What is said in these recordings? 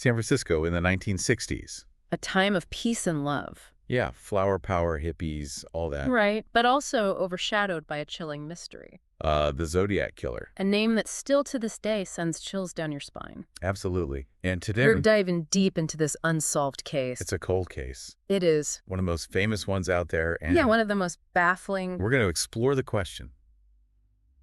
San Francisco in the 1960s. A time of peace and love. Yeah, flower power, hippies, all that. Right, but also overshadowed by a chilling mystery. The Zodiac Killer. A name that still to this day sends chills down your spine. Absolutely. And today, We're diving deep into this unsolved case. it's a cold case. It is. One of the most famous ones out there. And Yeah, one of the most baffling. we're going to explore the question.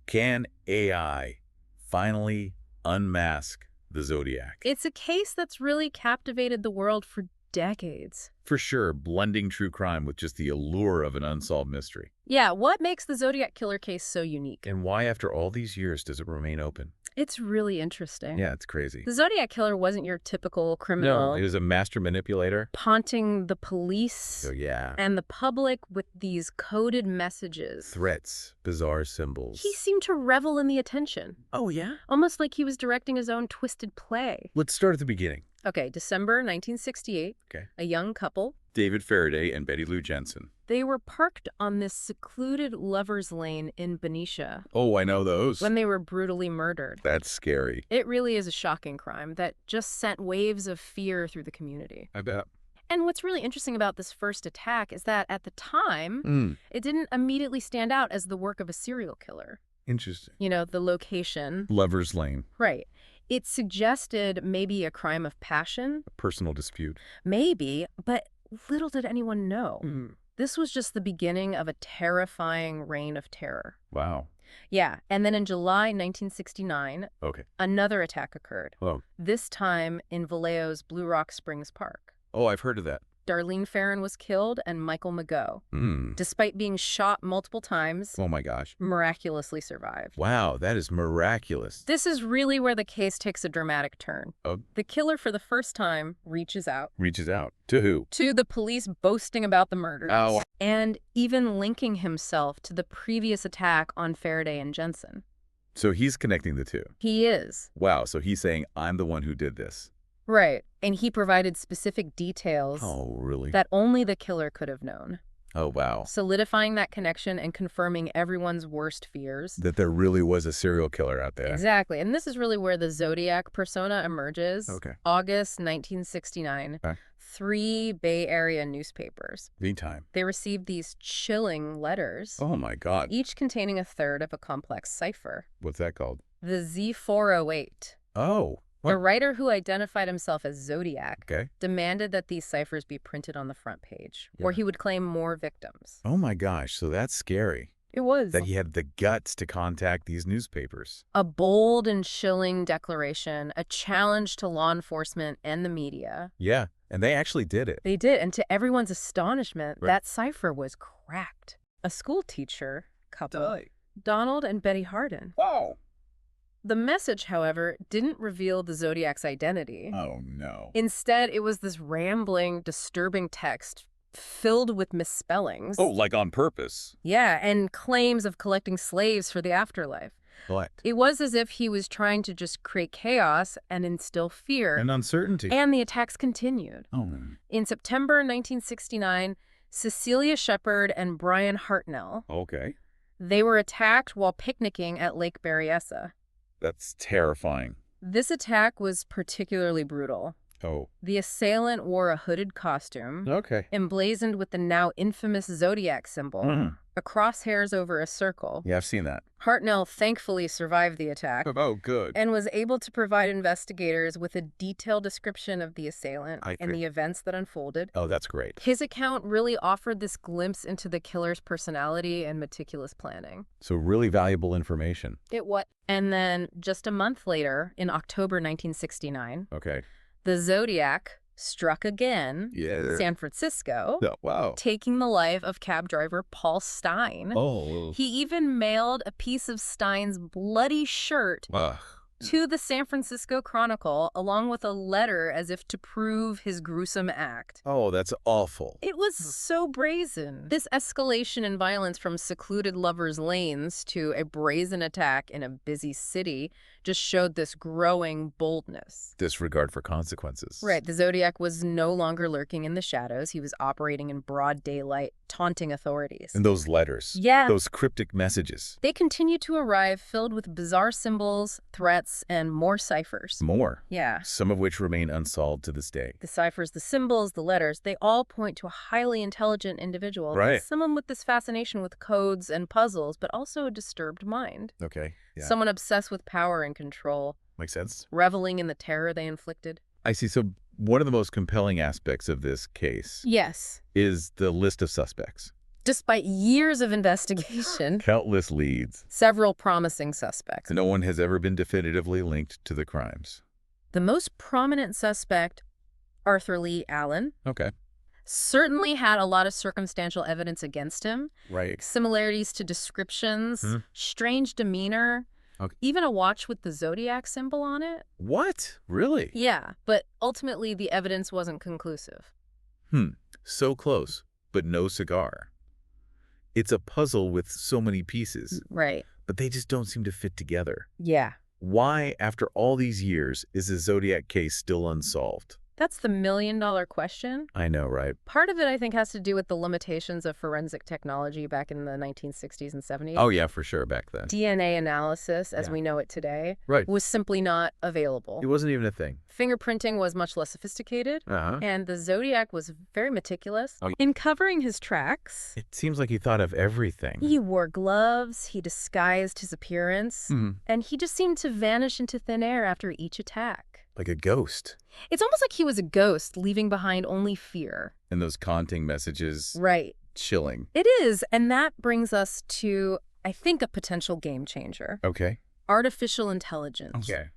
Can AI finally unmask the Zodiac? It's a case that's really captivated the world for decades. For sure, blending true crime with just the allure of an unsolved mystery. Yeah, what makes the Zodiac Killer case so unique? And why, after all these years, does it remain open? It's really interesting. Yeah, it's crazy. The Zodiac Killer wasn't your typical criminal. No, it was a master manipulator. Haunting the police So yeah, and the public with these coded messages. threats, bizarre symbols. He seemed to revel in the attention, Oh yeah? almost like he was directing his own twisted play. Let's start at the beginning. Okay, December 1968, Okay. a young couple. David Faraday and Betty Lou Jensen. They were parked on this secluded lover's lane in Benicia Oh, I know those. when they were brutally murdered. That's scary. It really is a shocking crime that just sent waves of fear through the community. I bet. And what's really interesting about this first attack is that at the time, it didn't immediately stand out as the work of a serial killer. Interesting. You know, the location. Lover's Lane. Right. It suggested maybe a crime of passion. A personal dispute. Maybe, but little did anyone know. This was just the beginning of a terrifying reign of terror. Wow. Yeah, and then in July 1969, Okay. another attack occurred. Oh. This time in Vallejo's Blue Rock Springs Park. Oh, I've heard of that. Darlene Ferrin was killed and Michael Mageau, despite being shot multiple times, Oh my gosh. miraculously survived. Wow, that is miraculous. This is really where the case takes a dramatic turn. Oh. The killer, for the first time, reaches out Reaches out. To who? to the police boasting about the murders, Oh. and even linking himself to the previous attack on Faraday and Jensen. So he's connecting the two. He is. Wow, so he's saying, I'm the one who did this. Right. And he provided specific details Oh, really? that only the killer could have known, Oh, wow. solidifying that connection and confirming everyone's worst fears. That there really was a serial killer out there. Exactly. And this is really where the Zodiac persona emerges. Okay. August 1969. Okay. 3 Bay Area newspapers. Meantime. They received these chilling letters, Oh my God. each containing a third of a complex cipher. What's that called? The Z408. Oh. The What? writer, who identified himself as Zodiac, Okay. demanded that these ciphers be printed on the front page, or Yeah. he would claim more victims. Oh my gosh, so that's scary. It was That he had the guts to contact these newspapers. a bold and chilling declaration, a challenge to law enforcement and the media. Yeah, and they actually did it. They did, and to everyone's astonishment, Right. that cipher was cracked. A school teacher couple, Donald and Betty Hardin. Wow. The message, however, didn't reveal the Zodiac's identity. Oh no. Instead, it was this rambling, disturbing text filled with misspellings. Oh, like on purpose. Yeah, and claims of collecting slaves for the afterlife. Collect. It was as if he was trying to just create chaos and instill fear. And uncertainty. And the attacks continued. Oh. In September 1969, Cecilia Shepard and Brian Hartnell, Okay. they were attacked while picnicking at Lake Berryessa. That's terrifying. This attack was particularly brutal. Oh. The assailant wore a hooded costume, Okay. emblazoned with the now infamous Zodiac symbol, a crosshairs over a circle. Yeah, I've seen that. Hartnell thankfully survived the attack Oh, good. and was able to provide investigators with a detailed description of the assailant and the events that unfolded. Oh, that's great. His account really offered this glimpse into the killer's personality and meticulous planning. So really valuable information. It what? And then just a month later, in October 1969, Okay. the Zodiac struck again, Yeah. San Francisco, Oh, wow. taking the life of cab driver Paul Stein. Oh. He even mailed a piece of Stein's bloody shirt Ugh. to the San Francisco Chronicle, along with a letter as if to prove his gruesome act. Oh, that's awful. It was so brazen. This escalation in violence from secluded lovers' lanes to a brazen attack in a busy city just showed this growing boldness. Disregard for consequences. Right, the Zodiac was no longer lurking in the shadows. He was operating in broad daylight, taunting authorities. And those letters. Yeah. Those cryptic messages. They continue to arrive filled with bizarre symbols, threats, and more ciphers. More. Yeah. Some of which remain unsolved to this day. The ciphers, the symbols, the letters, they all point to a highly intelligent individual. Right. Someone with this fascination with codes and puzzles, but also a disturbed mind. Okay. Yeah. Someone obsessed with power and control. Makes sense. Reveling in the terror they inflicted. I see. So one of the most compelling aspects of this case Yes. is the list of suspects. Despite years of investigation, Countless leads. several promising suspects. No one has ever been definitively linked to the crimes. The most prominent suspect, Arthur Lee Allen, Okay. certainly had a lot of circumstantial evidence against him. Right. Similarities to descriptions, strange demeanor, Okay. even a watch with the Zodiac symbol on it. What? Really? Yeah, but ultimately the evidence wasn't conclusive. So close, but no cigar. It's a puzzle with so many pieces, Right. but they just don't seem to fit together. Yeah. Why, after all these years, is the Zodiac case still unsolved? That's the million-dollar question. I know, right? Part of it, I think, has to do with the limitations of forensic technology back in the 1960s and 70s. Oh, yeah, for sure, back then. DNA analysis, as Yeah. we know it today, Right. was simply not available. It wasn't even a thing. Fingerprinting was much less sophisticated, Uh-huh. and the Zodiac was very meticulous Oh. in covering his tracks. It seems like he thought of everything. He wore gloves, he disguised his appearance, and he just seemed to vanish into thin air after each attack. Like a ghost. It's almost like he was a ghost, leaving behind only fear. And those taunting messages, Right. chilling. It is, and that brings us to, I think, a potential game changer. Okay. Artificial intelligence. Okay.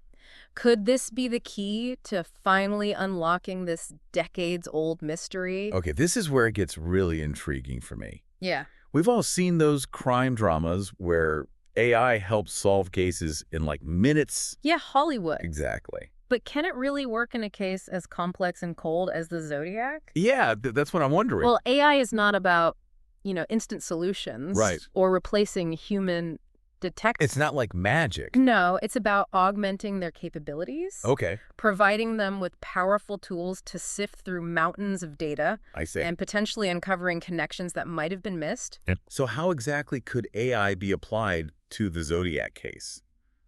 Could this be the key to finally unlocking this decades-old mystery? Okay, this is where it gets really intriguing for me. Yeah. We've all seen those crime dramas where AI helps solve cases in like minutes. Yeah, Hollywood. Exactly. But can it really work in a case as complex and cold as the Zodiac? Yeah, that's what I'm wondering. Well, AI is not about, instant solutions. Right. Or replacing human detectives. It's not like magic. No, it's about augmenting their capabilities. Okay, Providing them with powerful tools to sift through mountains of data I see. and potentially uncovering connections that might have been missed. So how exactly could AI be applied to the Zodiac case?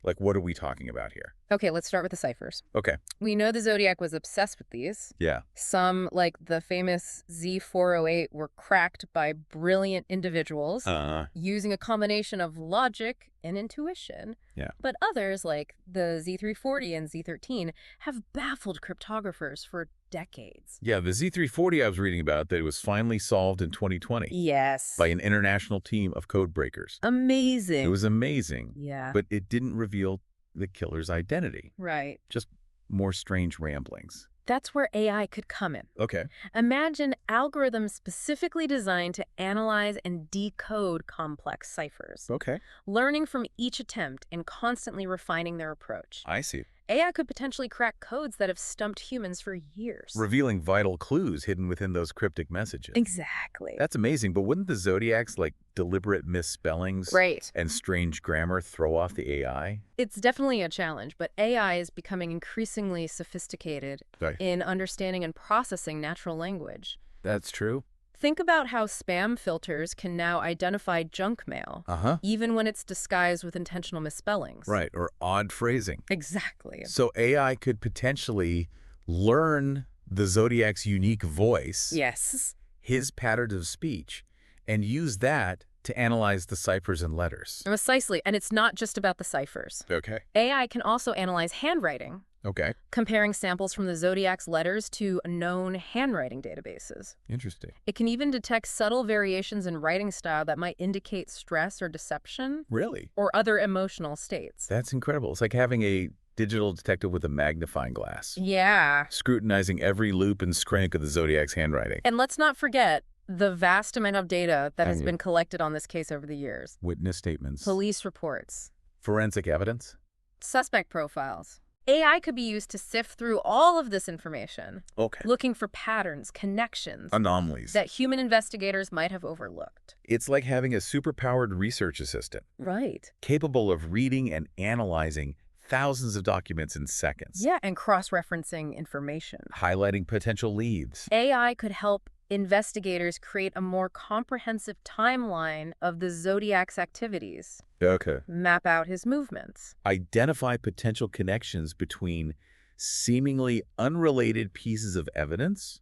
Like, what are we talking about here? Okay, let's start with the ciphers. Okay. We know the Zodiac was obsessed with these. Yeah. Some, like the famous Z408, were cracked by brilliant individuals using a combination of logic and intuition. Yeah. But others, like the Z340 and Z13, have baffled cryptographers for decades. Yeah, the Z340 I was reading about, that it was finally solved in 2020 Yes. by an international team of code breakers. Amazing. It was amazing. Yeah. But it didn't reveal the killer's identity. Right. Just more strange ramblings. That's where AI could come in. Okay. Imagine algorithms specifically designed to analyze and decode complex ciphers, Okay. learning from each attempt and constantly refining their approach. I see. AI could potentially crack codes that have stumped humans for years. Revealing vital clues hidden within those cryptic messages. Exactly. That's amazing, but wouldn't the Zodiac's like deliberate misspellings Right. and strange grammar throw off the AI? It's definitely a challenge, but AI is becoming increasingly sophisticated Right. in understanding and processing natural language. That's true. Think about how spam filters can now identify junk mail, even when it's disguised with intentional misspellings. Right, or odd phrasing. Exactly. So AI could potentially learn the Zodiac's unique voice, Yes. his patterns of speech, and use that to analyze the ciphers and letters. Precisely. And it's not just about the ciphers. Okay. AI can also analyze handwriting, Okay. comparing samples from the Zodiac's letters to known handwriting databases. Interesting. It can even detect subtle variations in writing style that might indicate stress or deception Really? or other emotional states. That's incredible. It's like having a digital detective with a magnifying glass, Yeah. scrutinizing every loop and scrank of the Zodiac's handwriting. And let's not forget the vast amount of data that has been collected on this case over the years. Witness statements. Police reports. Forensic evidence. Suspect profiles. AI could be used to sift through all of this information, Okay. looking for patterns, connections Anomalies. that human investigators might have overlooked. It's like having a superpowered research assistant, Right. capable of reading and analyzing thousands of documents in seconds. Yeah, and cross-referencing information. Highlighting potential leads. AI could help investigators create a more comprehensive timeline of the Zodiac's activities, Okay. map out his movements. Identify potential connections between seemingly unrelated pieces of evidence.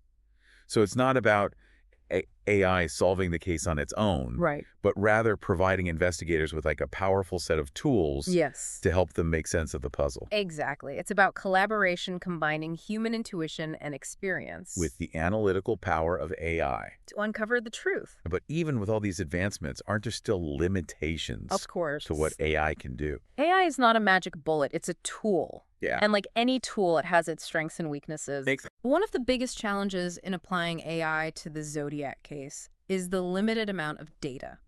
So it's not about AI solving the case on its own, Right. but rather providing investigators with like a powerful set of tools Yes. to help them make sense of the puzzle. Exactly. It's about collaboration combining human intuition and experience With the analytical power of AI. to uncover the truth. But even with all these advancements, aren't there still limitations Of course. to what AI can do? AI is not a magic bullet. It's a tool. Yeah. And like any tool, it has its strengths and weaknesses. Makes- One of the biggest challenges in applying AI to the Zodiac case is the limited amount of data.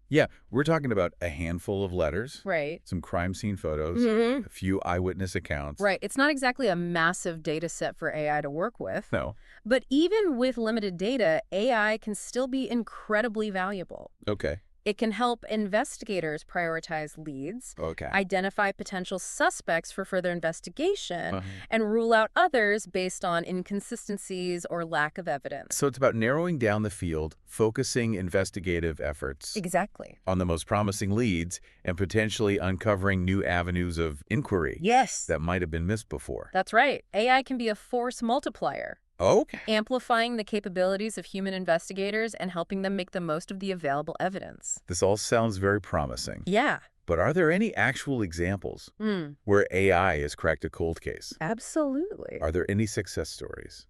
Yeah, we're talking about a handful of letters, Right. some crime scene photos, Mm-hmm. a few eyewitness accounts. Right. It's not exactly a massive data set for AI to work with. No. But even with limited data, AI can still be incredibly valuable. Okay. It can help investigators prioritize leads, Okay. identify potential suspects for further investigation, Uh-huh. and rule out others based on inconsistencies or lack of evidence. So it's about narrowing down the field, focusing investigative efforts Exactly. on the most promising leads, and potentially uncovering new avenues of inquiry Yes. that might have been missed before. That's right. AI can be a force multiplier, Okay. amplifying the capabilities of human investigators and helping them make the most of the available evidence. This all sounds very promising. Yeah. But are there any actual examples where AI has cracked a cold case? Absolutely. Are there any success stories?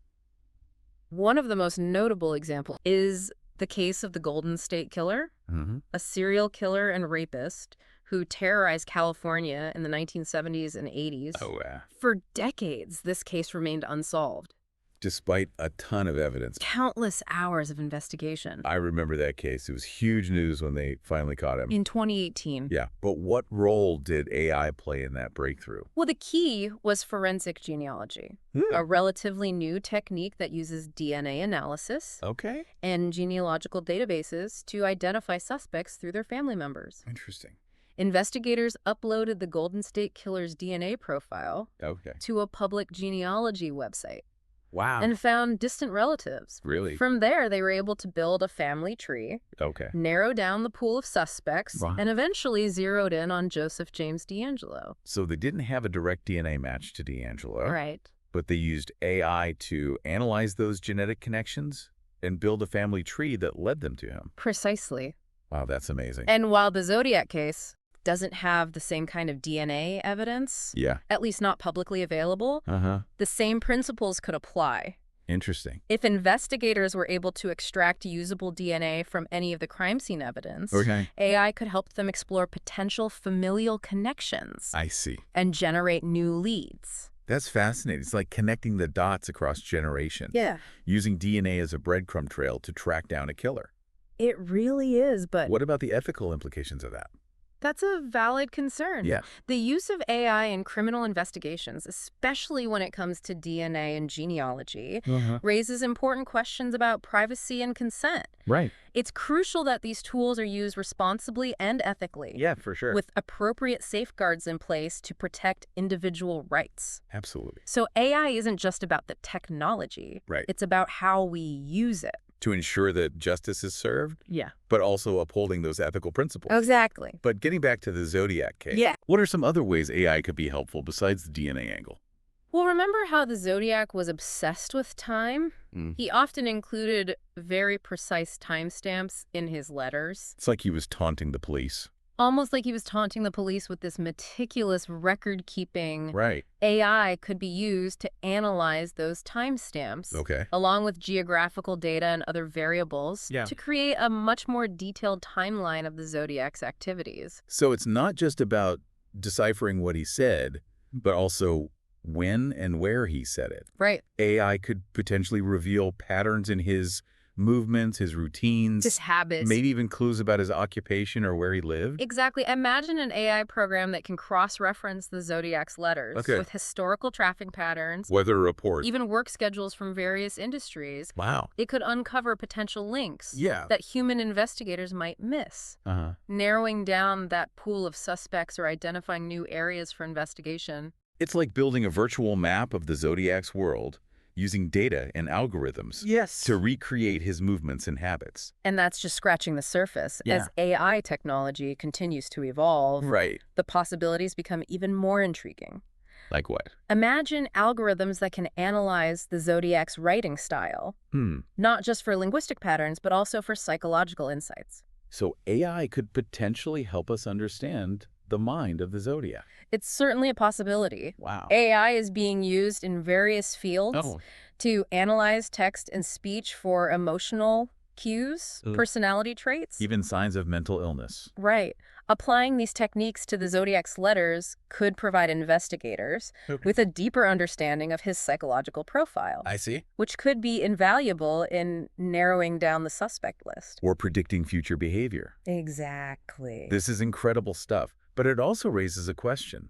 One of the most notable examples is the case of the Golden State Killer, Mm-hmm. a serial killer and rapist who terrorized California in the 1970s and 80s. Oh, For decades, this case remained unsolved. despite a ton of evidence. Countless hours of investigation. I remember that case. It was huge news when they finally caught him. In 2018. Yeah, but what role did AI play in that breakthrough? Well, the key was forensic genealogy, a relatively new technique that uses DNA analysis Okay. and genealogical databases to identify suspects through their family members. Interesting. Investigators uploaded the Golden State Killer's DNA profile Okay. to a public genealogy website Wow. and found distant relatives. Really? From there, they were able to build a family tree, Okay. narrow down the pool of suspects, Wow. and eventually zeroed in on Joseph James D'Angelo. So they didn't have a direct DNA match to D'Angelo, Right. but they used AI to analyze those genetic connections and build a family tree that led them to him. Precisely. Wow, that's amazing. And while the Zodiac case doesn't have the same kind of DNA evidence, Yeah. at least not publicly available, Uh-huh. the same principles could apply. Interesting. If investigators were able to extract usable DNA from any of the crime scene evidence, Okay. AI could help them explore potential familial connections I see. and generate new leads. That's fascinating. It's like connecting the dots across generations. Yeah. Using DNA as a breadcrumb trail to track down a killer. It really is, but What about the ethical implications of that? that's a valid concern. Yeah. The use of AI in criminal investigations, especially when it comes to DNA and genealogy, raises important questions about privacy and consent. Right. It's crucial that these tools are used responsibly and ethically, Yeah, for sure. with appropriate safeguards in place to protect individual rights. Absolutely. So AI isn't just about the technology. Right. It's about how we use it. To ensure that justice is served, Yeah. but also upholding those ethical principles. Exactly. But getting back to the Zodiac case, Yeah. what are some other ways AI could be helpful besides the DNA angle? Well, remember how the Zodiac was obsessed with time? Mm. He often included very precise timestamps in his letters, It's like he was taunting the police. almost like he was taunting the police with this meticulous record-keeping. Right. AI could be used to analyze those timestamps, Okay. along with geographical data and other variables, Yeah. to create a much more detailed timeline of the Zodiac's activities. So it's not just about deciphering what he said, but also when and where he said it. Right. AI could potentially reveal patterns in his movements, his routines, Just habits. maybe even clues about his occupation or where he lived. Exactly. Imagine an AI program that can cross-reference the Zodiac's letters with historical traffic patterns, Weather report. even work schedules from various industries. Wow. It could uncover potential links Yeah. that human investigators might miss, Uh-huh. narrowing down that pool of suspects or identifying new areas for investigation. It's like building a virtual map of the Zodiac's world, using data and algorithms to recreate his movements and habits. And that's just scratching the surface. Yeah. As AI technology continues to evolve, Right. the possibilities become even more intriguing. Like what? Imagine algorithms that can analyze the Zodiac's writing style, not just for linguistic patterns, but also for psychological insights. So AI could potentially help us understand the mind of the Zodiac. It's certainly a possibility. Wow. AI is being used in various fields Oh. to analyze text and speech for emotional cues, personality traits. Even signs of mental illness. Right. Applying these techniques to the Zodiac's letters could provide investigators with a deeper understanding of his psychological profile, I see. which could be invaluable in narrowing down the suspect list. Or predicting future behavior. Exactly. This is incredible stuff, but it also raises a question.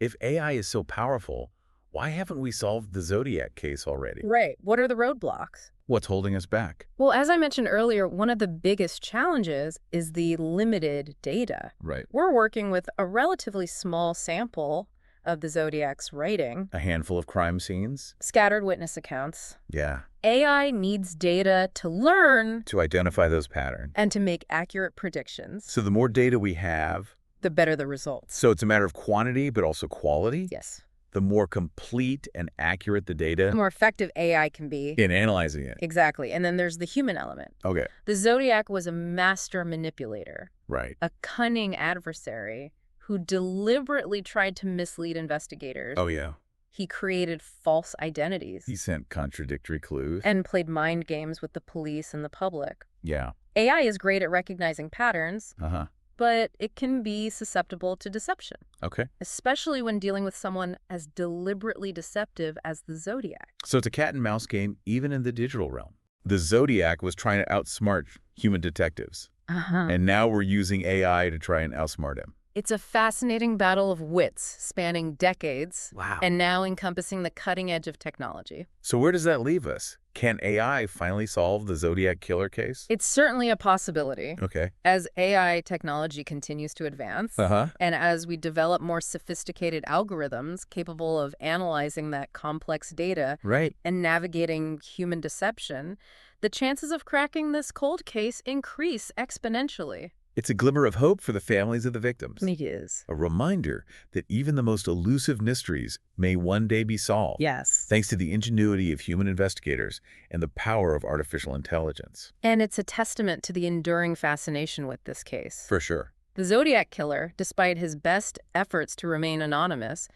If AI is so powerful, why haven't we solved the Zodiac case already? Right. What are the roadblocks? What's holding us back? Well, as I mentioned earlier, one of the biggest challenges is the limited data. Right. We're working with a relatively small sample of the Zodiac's writing, A handful of crime scenes? scattered witness accounts. Yeah. AI needs data to learn To identify those patterns. and to make accurate predictions. So the more data we have, The better the results. so it's a matter of quantity, but also quality? Yes. The more complete and accurate the data The more effective AI can be. in analyzing it. Exactly. And then there's the human element. Okay. The Zodiac was a master manipulator, Right. a cunning adversary who deliberately tried to mislead investigators. Oh, yeah. He created false identities He sent contradictory clues. and played mind games with the police and the public. Yeah. AI is great at recognizing patterns, Uh-huh. but it can be susceptible to deception, Okay. especially when dealing with someone as deliberately deceptive as the Zodiac. So it's a cat and mouse game even in the digital realm. The Zodiac was trying to outsmart human detectives. And now we're using AI to try and outsmart him. It's a fascinating battle of wits spanning decades Wow. and now encompassing the cutting edge of technology. So where does that leave us? Can AI finally solve the Zodiac Killer case? It's certainly a possibility. Okay. As AI technology continues to advance, Uh-huh. and as we develop more sophisticated algorithms capable of analyzing that complex data Right. and navigating human deception, the chances of cracking this cold case increase exponentially. It's a glimmer of hope for the families of the victims. It is. A reminder that even the most elusive mysteries may one day be solved. Yes. Thanks to the ingenuity of human investigators and the power of artificial intelligence. And it's a testament to the enduring fascination with this case. For sure. The Zodiac Killer, despite his best efforts to remain anonymous,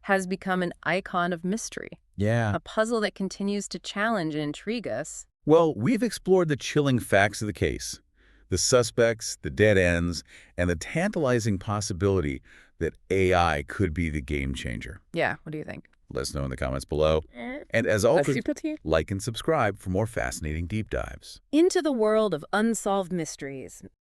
has become an icon of mystery, Yeah. a puzzle that continues to challenge and intrigue us. Well, we've explored the chilling facts of the case, the suspects, the dead ends, and the tantalizing possibility that AI could be the game changer. Yeah, what do you think? Let us know in the comments below. And as always, Into like and subscribe for more fascinating deep dives. the world of unsolved mysteries.